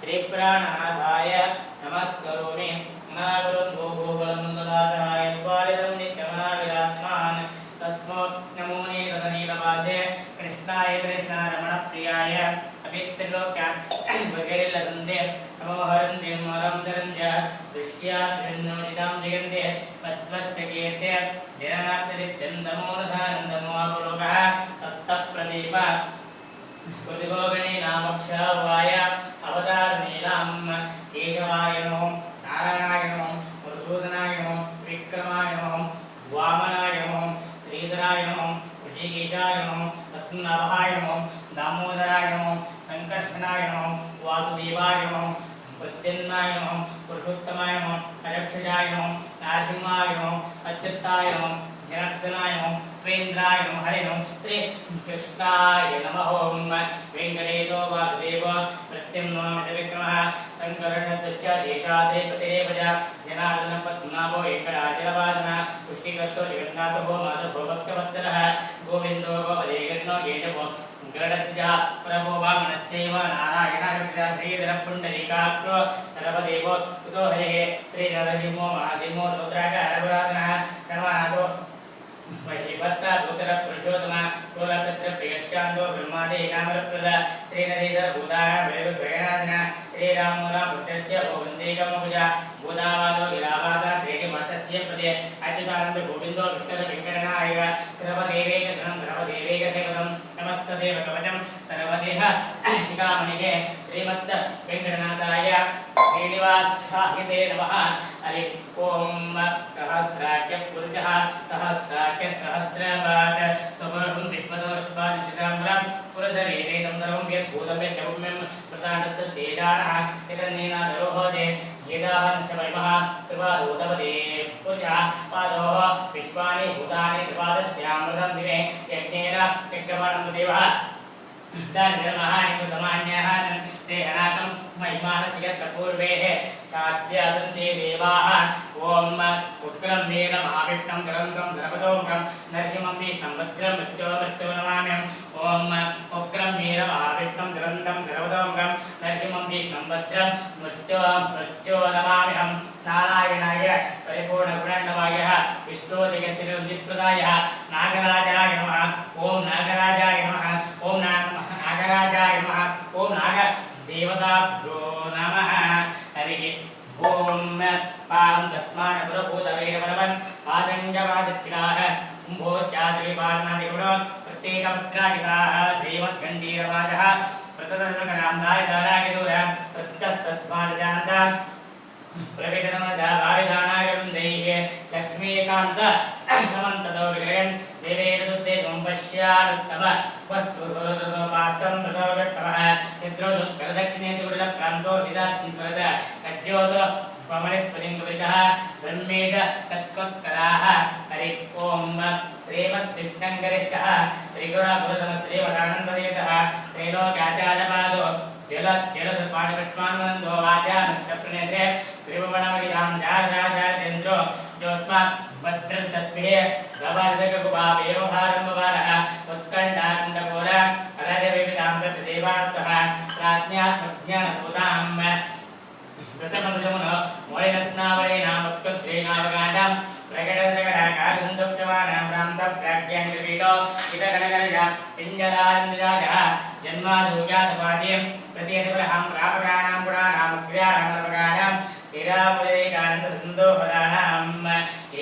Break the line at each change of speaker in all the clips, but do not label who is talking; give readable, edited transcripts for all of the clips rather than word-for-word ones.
त्रिप्राणाधाय नमस्करोमि अनागुलं भोगोगलं नन्ददासहाय स्वालिदं नित्यमनाविरात्मान् तस्मात् नमो नीलनीलवासे कृष्णाय कृष्णारमणप्रियाय अभित्रिलोक्यान् वगैरिलसन्दे नमो हरन्ते मरं धरन्त्य दृश्याद्रन्नोदितां जगन्ते पद्मश्च कीर्ते जनार्दनित्यं नमोनधानं नमो अवलोकः सप्तप्रदीप प्रतिभोगणीनामक्षराय अवतारनीलां केशवाय नमः नारायणाय नमः मधुसूदनाय नमः विक्रमाय नमः वामनाय नमः श्रीधराय नमः ऋषिकेशाय नमः पद्मनाभाय नमः दामोदराय नमः संकर्षणाय नमः वासुदेवाय नमः प्रद्युम्नाय नमः पुरुषोत्तमाय नमः अयक्षजाय नमः नारसिंहाय नमः अच्युताय नमः जनार्दनाय नमः वेन्द्राय नमः हरे नमः श्री कृष्णाय नमः ओम वेंकटेशो वासुदेव प्रद्युम्नोऽमितविक्रमः संकर्षणस्य शेषादे प्रतिरेवज जनार्दन पद्मनाभो एकराजलवादन पुष्टिकर्तो जगन्नाथो भो माधवो भक्तवत्सलः गोविन्दो गोपदेयज्ञो येजवो गणत्या प्रभो वामनश्चैव नारायणाय श्रीधरपुण्डरीकाक्षो सर्वदेवो कुतो हरिः श्रीनरसिंहो महासिंहो रुद्राकारपुरातनः गणनाथो महिभक्ता भूतरपुरुषोत्तम कुलकत्रप्रियश्चान्दो ब्रह्मादि कामरप्रद श्रीनरेश्वर भूतानां वैरुद्वयनाथनः श्रीरामो रामभक्तस्य गोविन्देकमभुज भूतावादो गिरावादा त्रेयवाचस्य पदे अच्युतानन्द गोविन्दो विष्णुर वेङ्कटनायक सर्वदेवैकधनं सर्वदेवैकदेवतं नमस्तदेव कवचं सर्वदेह शिखामणिगे श्रीमद् वेङ्कटनाथाय श्रीनिवासाय नमः हरि ओम सहस्राख्य पुरुषः सहस्राख्य सहस्रपाद समूहं विश्वतोत्पादितं पुरुषवेदेतं सर्वं यद्भूतं यद्भूम्यं प्रसादस्तेजानः यदन्नेनादरोहोदे येदावंशवैमः कृपादूतपदे पुरुषः पादोः विश्वानि भूतानि त्रिपादस्यामृतं दिवे यज्ञेन यज्ञमानं देवः धर्महानिमुदमान्यः देहनाकं महिमानसिकपूर्वेः साध्यासन्ते देवाः ओम उत्कलं वीरमहाविष्णं गरन्तं सर्वतोमुखं नरसिंहं विष्णुं वज्रं मृत्यो नमाम्यहम् ओम उग्रं वीरमहाविष्णं गरन्तं सर्वतोमुखं नरसिंहं विष्णुं वज्रं मृत्यो नमाम्यहम् नारायणाय परिपूर्णगुणर्णवायः विष्णोदिगतिरुजित्प्रदायः नागराजाय नमः ओम नागराजाय नमः ओम नागराजाय नमः ओम नागदेवताभ्यो नमः हरिः ओम पां तस्मान् पुरभूतवैरवनवन् पादञ्जवादित्याः कुम्भोच्चाद्रिपालनादिगुणो प्रत्येकपत्रागिताः श्रीमद्गण्डीरवाचः प्रततसकरान्धायधारागिदूर प्रत्यसत्मानजान्तां प्रविटनमजाभाविधानायरुन्दैः लक्ष्मीकान्त समन्ततो विलयन् देवेरदुद्देवं पश्यानुत्तम वस्तुपास्तं प्रतोगत्तमः निद्रोषुत्करदक्षिणेति गुरुलप्रान्तो हिदात्मरद कज्योतो पमनित्पलिङ्गविदः ब्रह्मेश तत्त्वत्कराः हरि ओम श्रीमद्विष्णङ्करिष्ठः श्रीगुरुगुरुतमश्रीमदानन्ददेवः त्रैलोक्याचार्यपादो जलपाठकट्मानन्दो वाचा मुक्तप्रणेते त्रिभुवनमहितां जागराचार्येन्द्रो ज्योत्स्मात् वज्रतस्मिः गवार्धककुभावेवभारम्भवारः उत्कण्ठाकुण्डकोल अलयविविधां तत्देवार्थः प्राज्ञात्मज्ञानभूतां व्रतमनुसमुनो मोलिरत्नावलीनामुत्कत्रेणावगाढं प्रकटसकटाकारसन्तुप्तवानां भ्रान्तप्राज्ञाङ्गपीठो हितगणगणज पिञ्जरानन्दराजः जन्मादूजातपाद्यं प्रतियतिपरहं प्रापकानां पुराणामग्र्याणामर्वगाणां ीरापुरेकानन्दसन्दोहदानाम्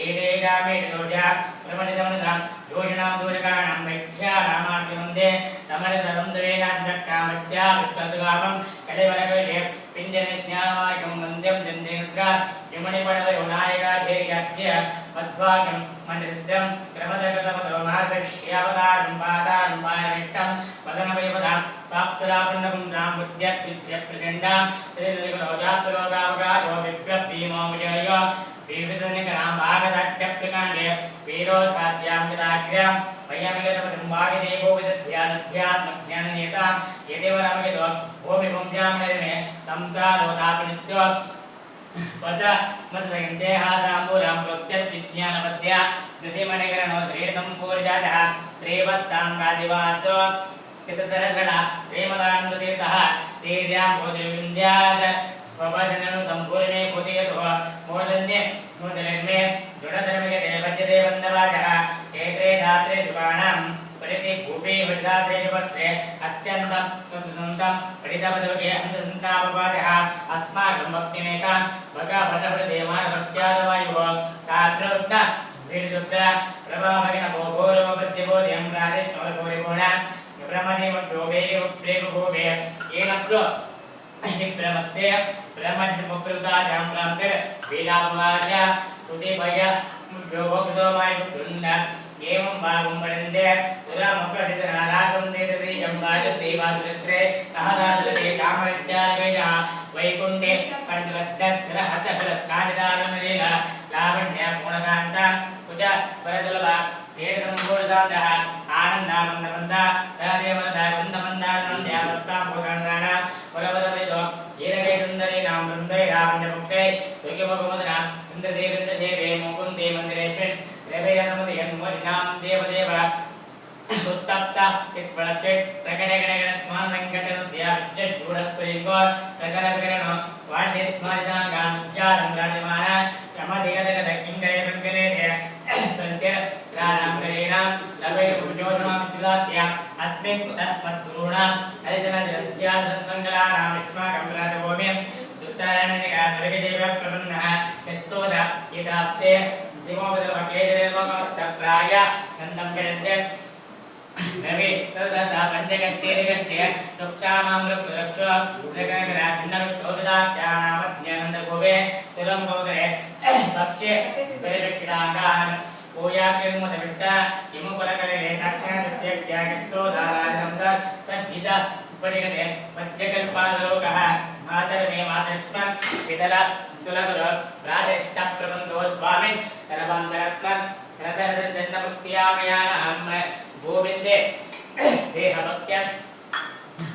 एतेकामेदोषा प्रमणितमनुधां दोषिणां दोषकाणां दैत्यानामार्जुनन्दे समरतरं द्वेनान्तकामत्या विश्वद्गामं कलिवरकले पिञ्जनिज्ञानमार्गं वन्द्यं चन्द्रेन्द्रा विमणिपणवयोनायकाधेर्याज्य मध्वागं मनिरुद्धं क्रमदगतमतो मार्गश्यावतारं पादारं पारमिष्टं वदनवैवदां प्राप्तरापन्नपुंसां बुद्ध्यत्विद्यप्रचण्डां त्रिलोकावगारो विप्रभीमो विजय विविधनिकरां भागदाट्यप्तकाण्डे वीरोधाद्यां विदाग्र्यां वयमिगतपदं वागिदेवो विदध्याध्यात्मज्ञाननेतां यदेवरामगितो भूमिपुंस्यामनरिमे संसारोदापनित्यो वच मत्संजयहादाम्बूलां प्रत्यद्विज्ञानपद्या नृतिमणिकरणो श्रीतं पूर्जातः श्रीवत्तां गादिवाचो चित्रधरगणा श्रीमदानन्दतीर्थः तेर्यां बोधिविन्द्यात् स्वभजनं संपूर्णे भूतयतुः मोदन्ये मोदनन्मे दृढधर्मके देवज्यते वन्दवाजः एते धात्रे शुभानां परिति भूपे वृद्धात्रे शुभत्रे अत्यन्तं सुन्दं परितपदवके अन्तसन्तापवाजः अस्माकं भक्तिमेकां भगवतहृदयमानभक्त्यादवायुः ताद्रौष्ण वीरदुग्ध प्रभाभगिन भोगोरमपद्यबोध्यं राजेश्वरगौरिगुण ब्रह्मदेवप्रोभेभूभे येन प्रो ब्रह्मत्ते ब्रह्मजिमुप्रदाजां ब्रह्मकर वेदापवाच सुदेवय योगोपदोमाय गुण एवं भावं पडन्ते तुरामुखरितनारागं देवदेयं वाजदेवासुरत्रे अहदासुरते कामविचारवेदः वैकुण्ठे पण्डितहतहृत्कानिदानमेन लावण्यपूर्णकान्ता कुज परदुलभ तेजसम्पूर्णदान्तः आनन्दामन्दमन्दा राधेवनदागन्धमन्दानं ध्यावत्तां भोगानां वरवरवेदो येनवेदुन्दरीणां वृन्दै रावण्यमुक्षै योग्यमगमदना इन्द्रदेवेन्द्रदेवे मुकुन्दे मन्दिरेऽस्मिन् देवैरसमुदयन्मोदिनां देवदेव उत्तप्त इत्पलपेट् प्रकटगणगणस्मानङ्कटनुद्याविच्चूडस्फुलिङ्गो प्रकटविकरणो वाण्यत्मानिताङ्गां विद्यालं राजमान यमदेगदगदकिङ्गरे मङ्गलेते सन्त्य राणां लवैर्भुजोषणां विद्युदात्याम् अस्मिन् तस्मद्गुरूणाम् हरिजनजनस्यासन्मङ्गलानां विस्माकं राजभूमिं सुत्तारणनिकाधुरगदेव प्रपन्नः यस्तोद यदास्ते दिवोपदवकेजरेवकमस्तप्राय गन्धं गणन्ते नवे तदा पंचकष्टेरिकष्टे तुक्षामामृतरक्षो उदगनगराचिन्नविष्टोदाख्यानामज्ञानन्दगोवे तिलं गोगरे भक्ष्ये परिरक्षिताङ्गान् पूयाकिर्मुदविट्ट इमुपलकले साक्षात्त्यक्त्यागिस्तोदाराजं सज्जित उपरिगते मध्यकल्पालोकः आचरणे मातृष्मन् पितल तुलगुर राजष्टप्रबन्धो स्वामिन् करबन्धरत्मन् रतरजन्नमुक्त्यामयानहं गोविंदे देहभक्त्यं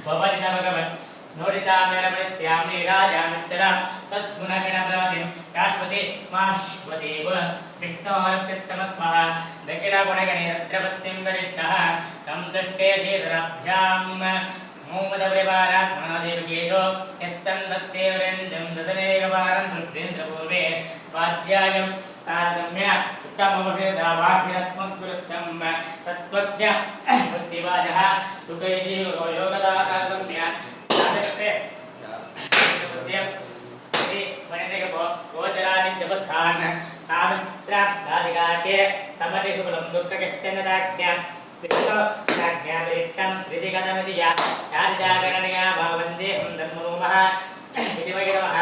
भवदिन भगवन् नोदितामेरमनित्यां नीराजामिच्चरां तद्गुणगणप्रवतिं शाश्वती माश्वतीव विष्णोरत्यत्तमत्मः दक्षिणगुणगणेरत्रपत्तिं वरिष्ठः तं दृष्टे धीधराभ्यां मोमदपरिवारात्मनादेवकेशो यस्तन्वत्तेवरेन्द्रं ददनेकवारं दृष्टेन्द्रपूर्वे स्वाध्यायं तारतम्य सुखममहृदावाहिरस्मद्गुरुत्वं तत्त्वज्ञ बुद्धिवाजः सुखैजीवो योगदाकारतम्य तादृशे बुद्धिं श्री वनितगो गोचरादित्यबद्धान् सामित्राब्धादिकार्ये तमतिसुकुलं दुःखकश्चनदाज्ञा विष्णुराज्ञापरिक्तं विधिगतमितिया यादिजागरणया भवन्ते हुन्दन्मनोमः इति वैरवः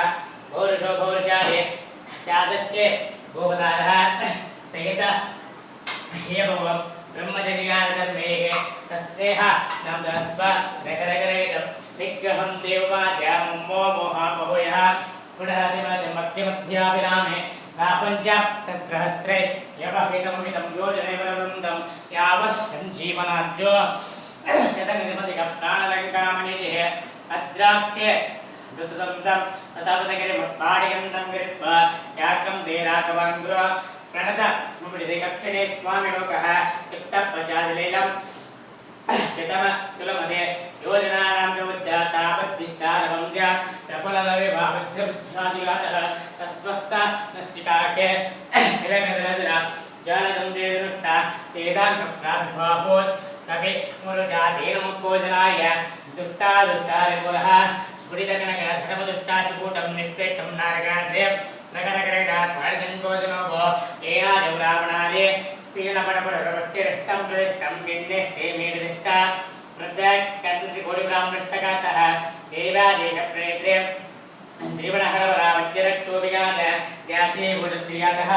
पौरुषो पौरुषादे चादश्चे गोपदारः सहित हेभवं ब्रह्मचर्यानधर्मेः तस्तेह नमस्व नगरगरेदं निग्रहं देववाच्यां मोमोहामहोयः पुनः मध्यमध्याभिरामे नापञ्च तत्सहस्रे यमहितमिदं योजनेवरवन्दं यावस्सञ्जीवनाद्यो शतनिधिपतिकप्राणलङ्कामणिजिः अद्राक्षे दुतदं तथापदगिरिमत्पाडिगन्धं गृहीत्वा यात्रं देराकवाङ्गुरो प्रणत मुपडिदिकक्षणे स्वामिलोकः सिक्तपचादिलीलं शतम तुलमदे योजनानां च उद्यातापद्दिष्टारवं च प्रफलविभावद्यबुद्ध्यादिगातः तस्वस्थ नश्चिकाके शिरगदनदरा जानदं देदरुत्ता तेदाङ्कप्राभिभावोत् कवि मुरुजातीनमुक्कोजनाय दुष्टारिपुरः स्फुटितगणगणधर्मदुष्टाशुकूटं निष्पेष्टं नारकाद्रे नगरकरेणात् पाणिसङ्कोचनोपो एनादिं रावणादे पीडपणपरवत्तिरिष्टं प्रतिष्ठं विन्नेष्टे मेडिष्टा प्रत्यक्षकोटिब्राह्मणष्टकातः देवादेकप्रेत्रे त्रिवणहरवरावज्यरक्षोभिगात व्यासीभूतत्रियातः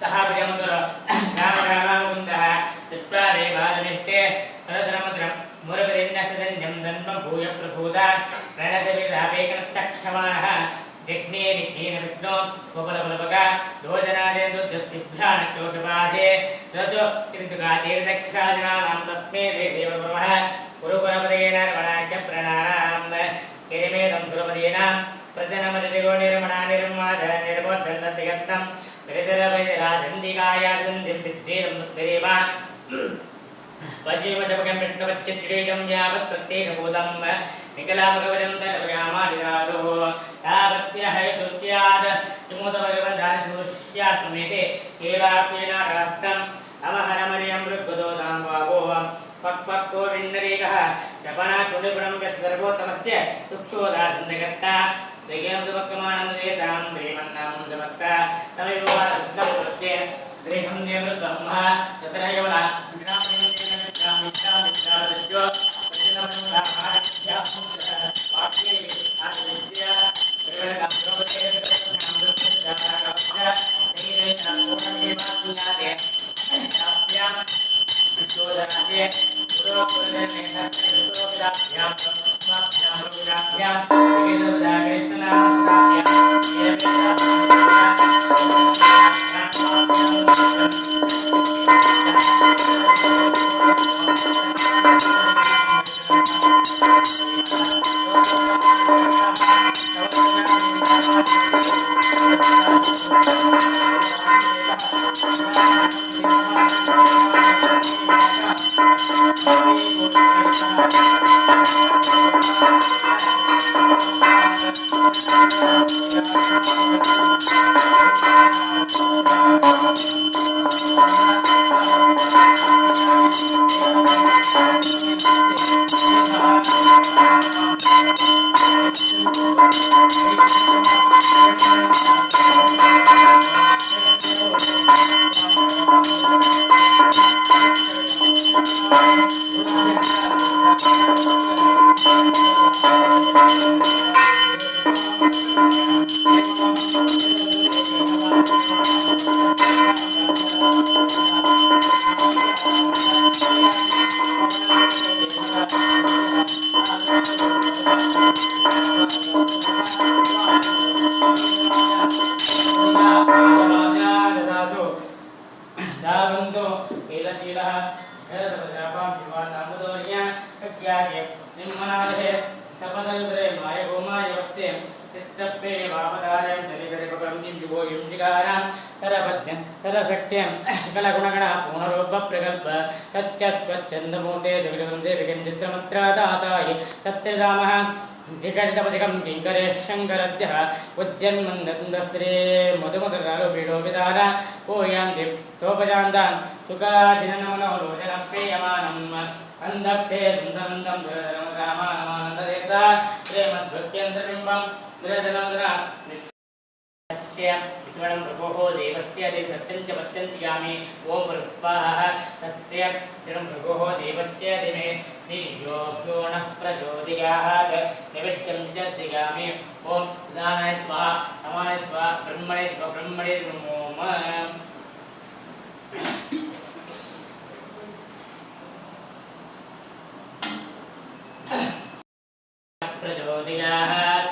सः भजमुदुर रामरामामुकुन्दः दुष्टादेवादनिष्टे सरधर्मद्रं मुरपदिन्नसदन्यं दन्मभूय प्रभूता प्रणतविलापेकनस्तक्षमाणः जग्ने निग्नेन विष्णो गोपलबलभग योजनादेन्दुभ्राणक्योषपाशे रजो त्रिदुगाचेर्दक्षाजनानां तस्मै देवब्रह्मः गुरुकुलपदेन रमणाख्य प्रणानां किरिमेदं गुरुपदेन प्रजनमदिगो निर्मणा निर्माधर निर्मोद्धन्नतिगन्तं त्रिदलवैराजन्दिकायाजन्दिं विद्वेदं मुक्तिरेव वज्जीवजपकं विष्णुवच्चित्रेशं यावत् प्रत्येकभूतं निकलामगवरं दर्वयामादिराजो तावत्यहैतुत्याद किमुतभगवन्धानसूष्यास्मेते केलाप्येनाराष्टम् अवहरमर्यं मृग्गदोदां वावो पक्पक्को विन्नरेकः शपनाचुडिपुरं यस्सर्वोत्तमस्य तुक्षोदासन्दगत्ता श्रीयमुदपक्कमानन्देतां श्रीमन्नामं समस्ता तमेव वासुद्धं प्रत्ये श्रीहं देवब्रह्म तत्र यवला सत्यस्वच्छन्दमूर्ते जगदवन्दे विगञ्चित्रमत्रादातायि सत्यधामः जिगर्दपदिकं किङ्करे शङ्करद्यः उद्यन्मन्दस्त्रे मधुमधुरालोपीडोपितार पूयान्ति सोपजान्तान् सुखादिनमनोलोचनप्रियमानम् अन्धक्षे सुन्दरन्दं रामानमानन्ददेवता श्रीमद्भक्त्यन्तर्बिम्बं निरजनन्दरा इत्वणं प्रभोः देवस्य सत्यञ्च पत्यञ्चिगामि ॐ प्रस्वाहा तस्य इत्वणं प्रभोः देवस्य दिमे दिव्योऽभ्यो नः प्रचोदयात् नैवेद्यं च जिगामि ॐ दानाय स्वाहा नमाय स्वाहा ब्रह्मणे नमो प्रचोदयात्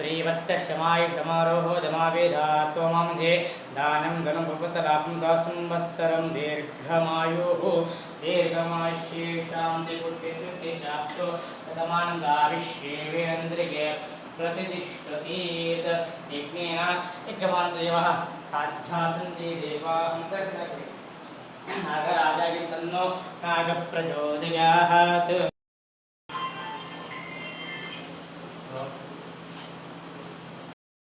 प्रियवत्तशमाय समारोहो दमावेदातो मांजे दानं गणपतलापं संवत्सरं दीर्घमायुः दीर्घमायुष्येषां दिपुष्टिशास्त्रो शतमानन्दाविश्येवेन्द्रिये प्रतिष्ठतीत् यज्ञेन यज्ञमानदेवः आध्यासन्ति देवाः नागराजाय तन्नो नागप्रचोदयात्